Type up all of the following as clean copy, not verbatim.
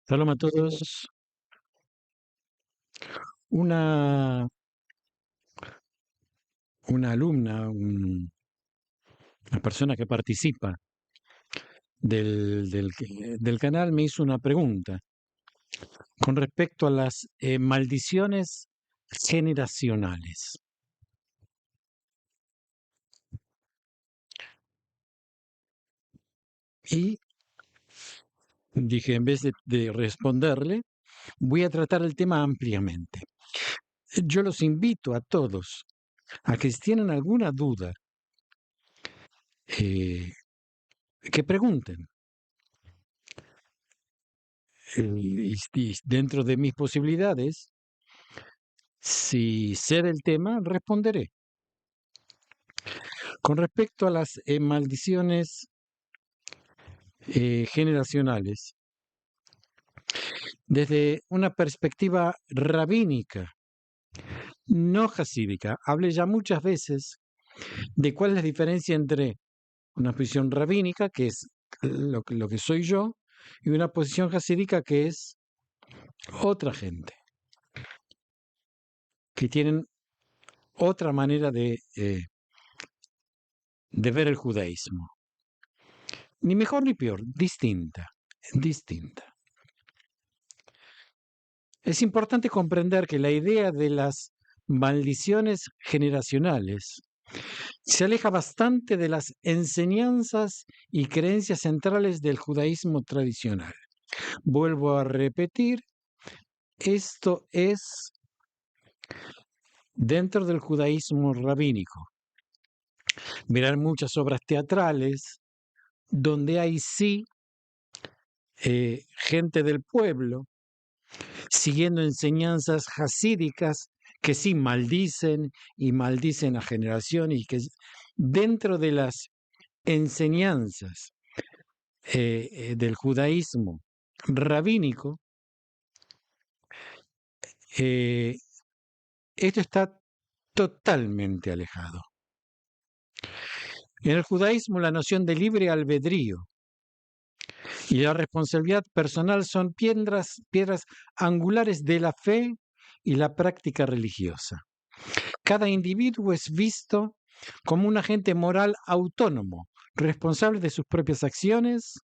Saludos a todos. Una, una alumna, una persona que participa del canal me hizo una pregunta con respecto a las maldiciones generacionales. Y dije, en vez de responderle, voy a tratar el tema ampliamente. Yo los invito a todos a que si tienen alguna duda, eh, que pregunten. Y dentro de mis posibilidades, si sé del tema, responderé. Con respecto a las maldiciones generacionales, desde una perspectiva rabínica, no jasídica, hablé ya muchas veces de cuál es la diferencia entre una posición rabínica, que es lo que soy yo, y una posición jasídica, que es otra gente, que tienen otra manera de ver el judaísmo. Ni mejor ni peor, distinta, distinta. Es importante comprender que la idea de las maldiciones generacionales se aleja bastante de las enseñanzas y creencias centrales del judaísmo tradicional. Vuelvo a repetir, esto es dentro del judaísmo rabínico. Mirar muchas obras teatrales donde hay sí gente del pueblo siguiendo enseñanzas hasídicas que sí maldicen y maldicen a generación y que dentro de las enseñanzas del judaísmo rabínico, eh, esto está totalmente alejado. En el judaísmo la noción de libre albedrío y la responsabilidad personal son piedras angulares de la fe y la práctica religiosa. Cada individuo es visto como un agente moral autónomo, responsable de sus propias acciones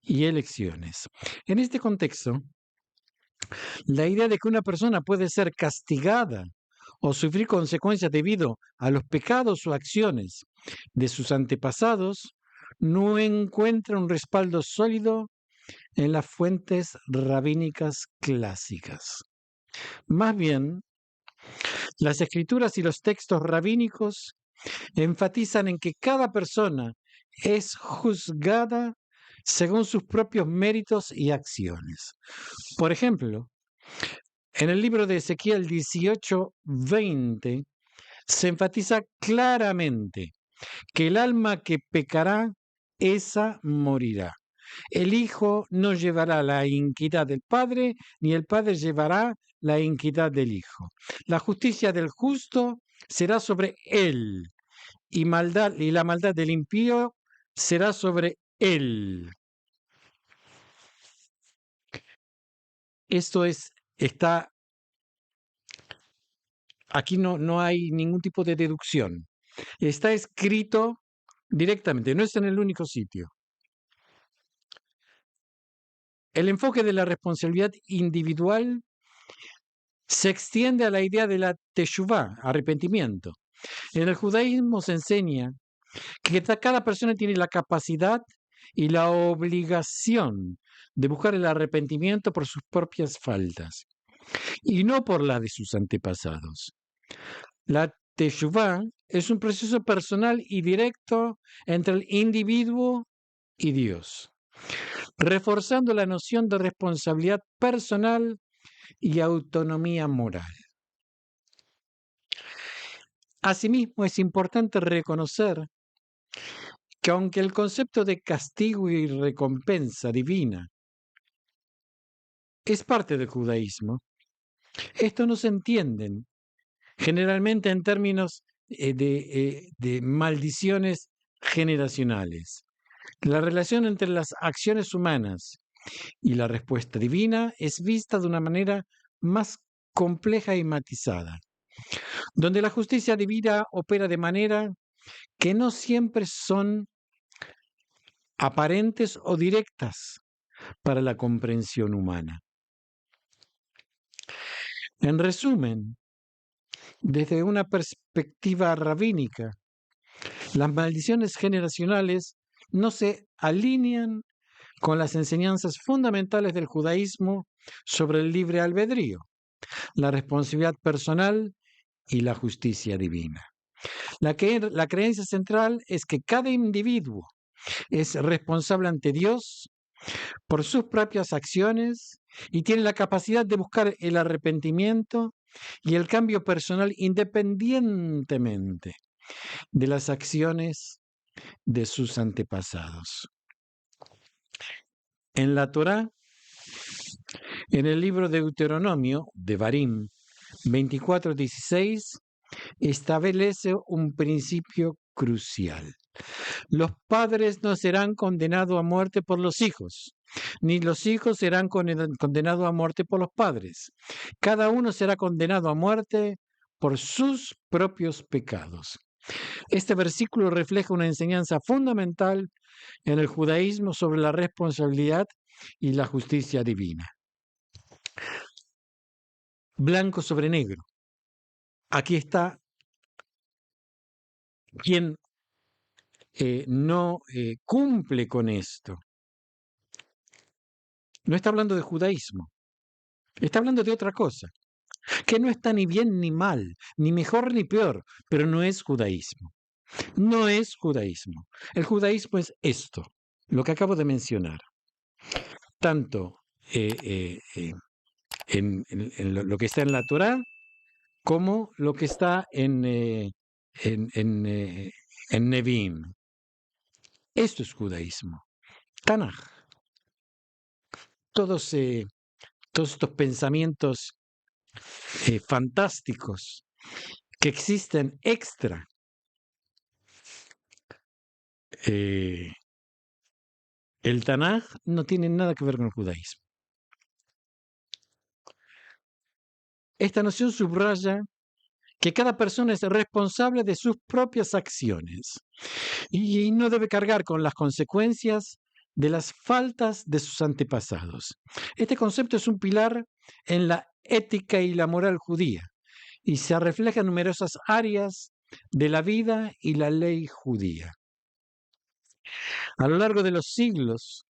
y elecciones. En este contexto, la idea de que una persona puede ser castigada o sufrir consecuencias debido a los pecados o acciones de sus antepasados no encuentra un respaldo sólido en las fuentes rabínicas clásicas. Más bien, las escrituras y los textos rabínicos enfatizan en que cada persona es juzgada según sus propios méritos y acciones. Por ejemplo, en el libro de Ezequiel 18:20 se enfatiza claramente que el alma que pecará, esa morirá. El hijo no llevará la iniquidad del padre, ni el padre llevará la iniquidad del hijo. La justicia del justo será sobre él, y la maldad del impío será sobre él. Esto está, aquí no hay ningún tipo de deducción. Está escrito directamente, no es en el único sitio. El enfoque de la responsabilidad individual se extiende a la idea de la teshuvá, arrepentimiento. En el judaísmo se enseña que cada persona tiene la capacidad y la obligación de buscar el arrepentimiento por sus propias faltas y no por la de sus antepasados. La teshuvá es un proceso personal y directo entre el individuo y Dios, reforzando la noción de responsabilidad personal y autonomía moral. Asimismo, es importante reconocer que aunque el concepto de castigo y recompensa divina es parte del judaísmo, esto no se entiende generalmente en términos de maldiciones generacionales. La relación entre las acciones humanas y la respuesta divina es vista de una manera más compleja y matizada, donde la justicia divina opera de manera que no siempre son aparentes o directas para la comprensión humana. En resumen, desde una perspectiva rabínica, las maldiciones generacionales no se alinean con las enseñanzas fundamentales del judaísmo sobre el libre albedrío, la responsabilidad personal y la justicia divina. La creencia central es que cada individuo es responsable ante Dios por sus propias acciones y tiene la capacidad de buscar el arrepentimiento y el cambio personal independientemente de las acciones de sus antepasados. En la Torá, en el libro de Deuteronomio, de Barim 24:16, establece un principio crucial. Los padres no serán condenados a muerte por los hijos, ni los hijos serán condenados a muerte por los padres. Cada uno será condenado a muerte por sus propios pecados. Este versículo refleja una enseñanza fundamental en el judaísmo sobre la responsabilidad y la justicia divina. Blanco sobre negro. Aquí está quien no cumple con esto. No está hablando de judaísmo, está hablando de otra cosa, que no está ni bien ni mal, ni mejor ni peor, pero no es judaísmo. No es judaísmo. El judaísmo es esto, lo que acabo de mencionar. Tanto en lo que está en la Torá, como lo que está en Nevi'im. Esto es judaísmo. Tanaj. Todos estos pensamientos fantásticos que existen extra el Tanaj no tiene nada que ver con el judaísmo. Esta noción subraya que cada persona es responsable de sus propias acciones y no debe cargar con las consecuencias de las faltas de sus antepasados. Este concepto es un pilar en la ética y la moral judía y se refleja en numerosas áreas de la vida y la ley judía. A lo largo de los siglos,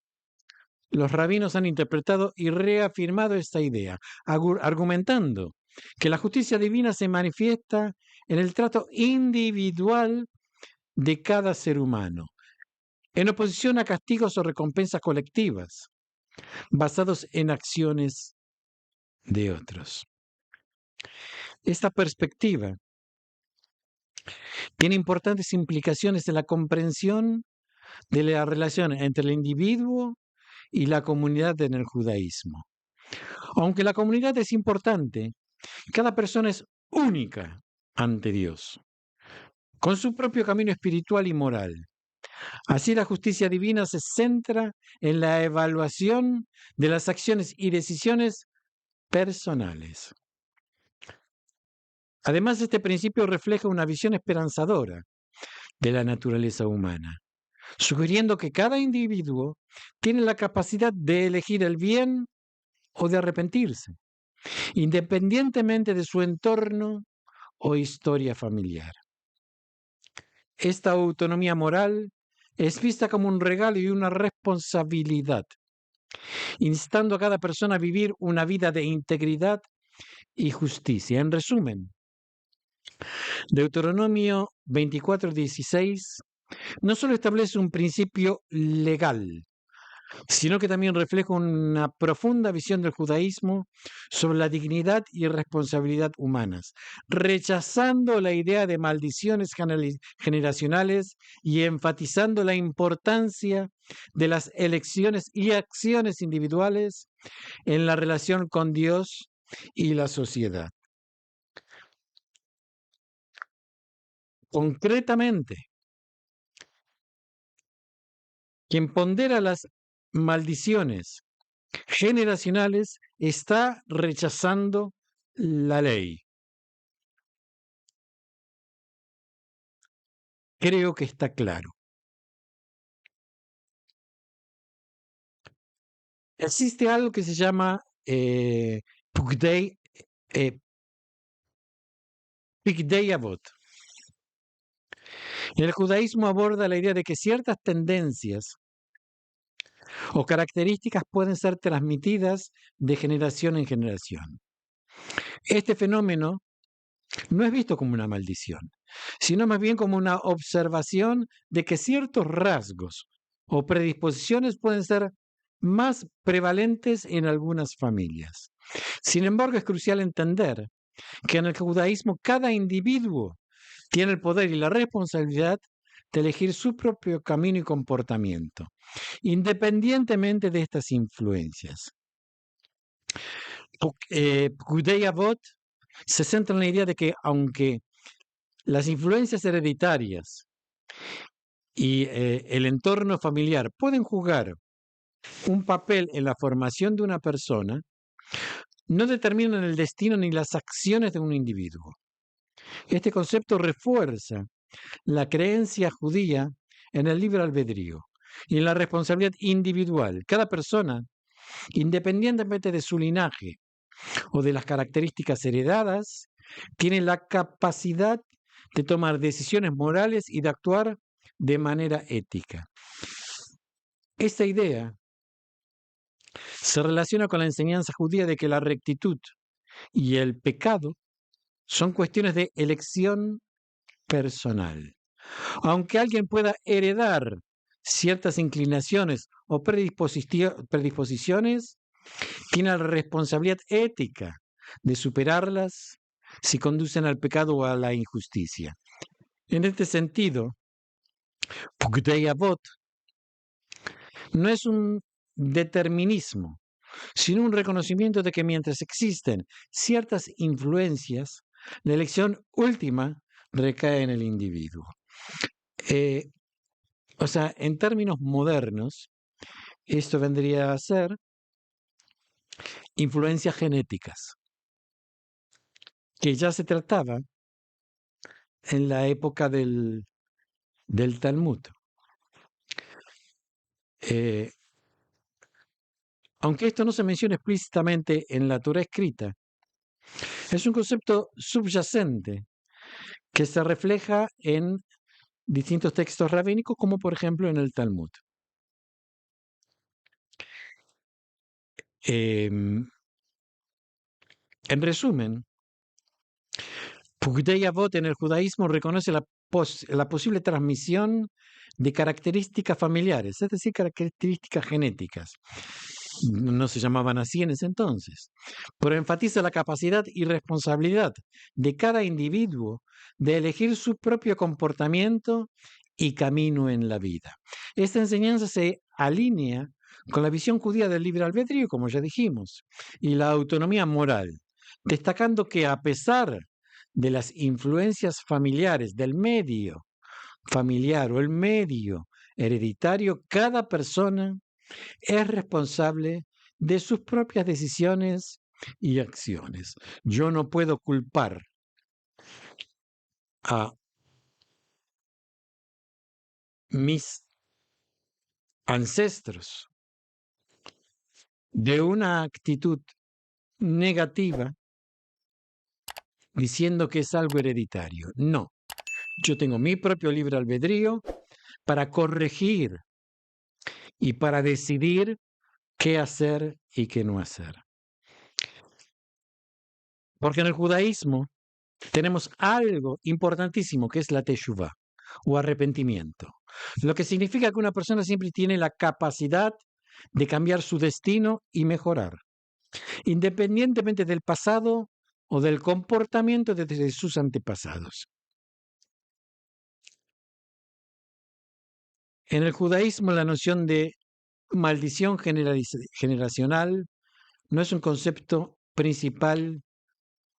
los rabinos han interpretado y reafirmado esta idea, argumentando que la justicia divina se manifiesta en el trato individual de cada ser humano, en oposición a castigos o recompensas colectivas, basados en acciones de otros. Esta perspectiva tiene importantes implicaciones en la comprensión de la relación entre el individuo y la comunidad en el judaísmo. Aunque la comunidad es importante, cada persona es única ante Dios, con su propio camino espiritual y moral. Así la justicia divina se centra en la evaluación de las acciones y decisiones personales. Además, este principio refleja una visión esperanzadora de la naturaleza humana, sugiriendo que cada individuo tiene la capacidad de elegir el bien o de arrepentirse, independientemente de su entorno o historia familiar. Esta autonomía moral es vista como un regalo y una responsabilidad, instando a cada persona a vivir una vida de integridad y justicia. En resumen, Deuteronomio 24:16 no solo establece un principio legal, sino que también refleja una profunda visión del judaísmo sobre la dignidad y responsabilidad humanas, rechazando la idea de maldiciones generacionales y enfatizando la importancia de las elecciones y acciones individuales en la relación con Dios y la sociedad. Concretamente, quien pondera las maldiciones generacionales está rechazando la ley. Creo que está claro. Existe algo que se llama Pukdei Pikdei Avot. El judaísmo aborda la idea de que ciertas tendencias o características pueden ser transmitidas de generación en generación. Este fenómeno no es visto como una maldición, sino más bien como una observación de que ciertos rasgos o predisposiciones pueden ser más prevalentes en algunas familias. Sin embargo, es crucial entender que en el judaísmo cada individuo tiene el poder y la responsabilidad de elegir su propio camino y comportamiento, independientemente de estas influencias. Pekudei Avot se centra en la idea de que aunque las influencias hereditarias y el entorno familiar pueden jugar un papel en la formación de una persona, no determinan el destino ni las acciones de un individuo. Este concepto refuerza la creencia judía en el libre albedrío y en la responsabilidad individual. Cada persona, independientemente de su linaje o de las características heredadas, tiene la capacidad de tomar decisiones morales y de actuar de manera ética. Esta idea se relaciona con la enseñanza judía de que la rectitud y el pecado son cuestiones de elección personal. Aunque alguien pueda heredar ciertas inclinaciones o predisposiciones, tiene la responsabilidad ética de superarlas si conducen al pecado o a la injusticia. En este sentido, Pukdei Avot no es un determinismo, sino un reconocimiento de que mientras existen ciertas influencias, la elección última recae en el individuo. O sea, en términos modernos, esto vendría a ser influencias genéticas, que ya se trataba en la época del Talmud. Aunque esto no se menciona explícitamente en la Torá escrita, es un concepto subyacente que se refleja en distintos textos rabínicos, como por ejemplo en el Talmud. En resumen, Pukdei Avot en el judaísmo reconoce la posible transmisión de características familiares, es decir, características genéticas. No se llamaban así en ese entonces, pero enfatiza la capacidad y responsabilidad de cada individuo de elegir su propio comportamiento y camino en la vida. Esta enseñanza se alinea con la visión judía del libre albedrío, como ya dijimos, y la autonomía moral, destacando que a pesar de las influencias familiares del medio familiar o el medio hereditario, cada persona es responsable de sus propias decisiones y acciones. Yo no puedo culpar a mis ancestros de una actitud negativa diciendo que es algo hereditario. No, yo tengo mi propio libre albedrío para corregir y para decidir qué hacer y qué no hacer. Porque en el judaísmo tenemos algo importantísimo que es la teshuvá o arrepentimiento, lo que significa que una persona siempre tiene la capacidad de cambiar su destino y mejorar, independientemente del pasado o del comportamiento de sus antepasados. En el judaísmo la noción de maldición generacional no es un concepto principal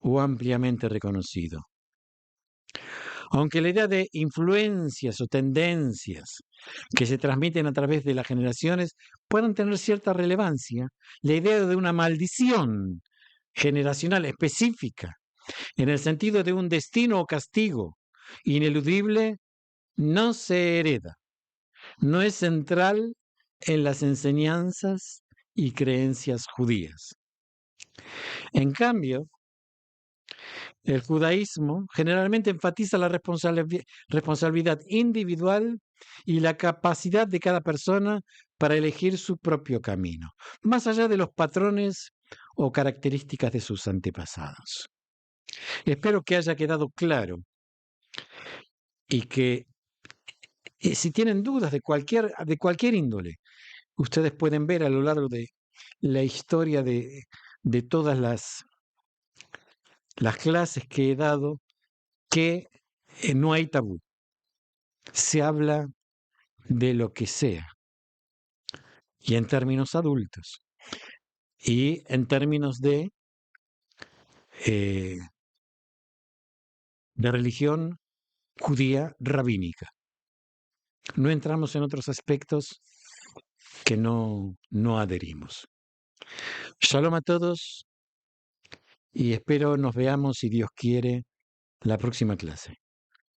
o ampliamente reconocido. Aunque la idea de influencias o tendencias que se transmiten a través de las generaciones puedan tener cierta relevancia, la idea de una maldición generacional específica, en el sentido de un destino o castigo ineludible, no se hereda, no es central en las enseñanzas y creencias judías. En cambio, el judaísmo generalmente enfatiza la responsabilidad individual y la capacidad de cada persona para elegir su propio camino, más allá de los patrones o características de sus antepasados. Espero que haya quedado claro y que si tienen dudas de cualquier índole, ustedes pueden ver a lo largo de la historia de todas las clases que he dado que no hay tabú. Se habla de lo que sea, y en términos adultos, y en términos eh, de religión judía rabínica. No entramos en otros aspectos que no adherimos. Shalom a todos y espero nos veamos, si Dios quiere, la próxima clase.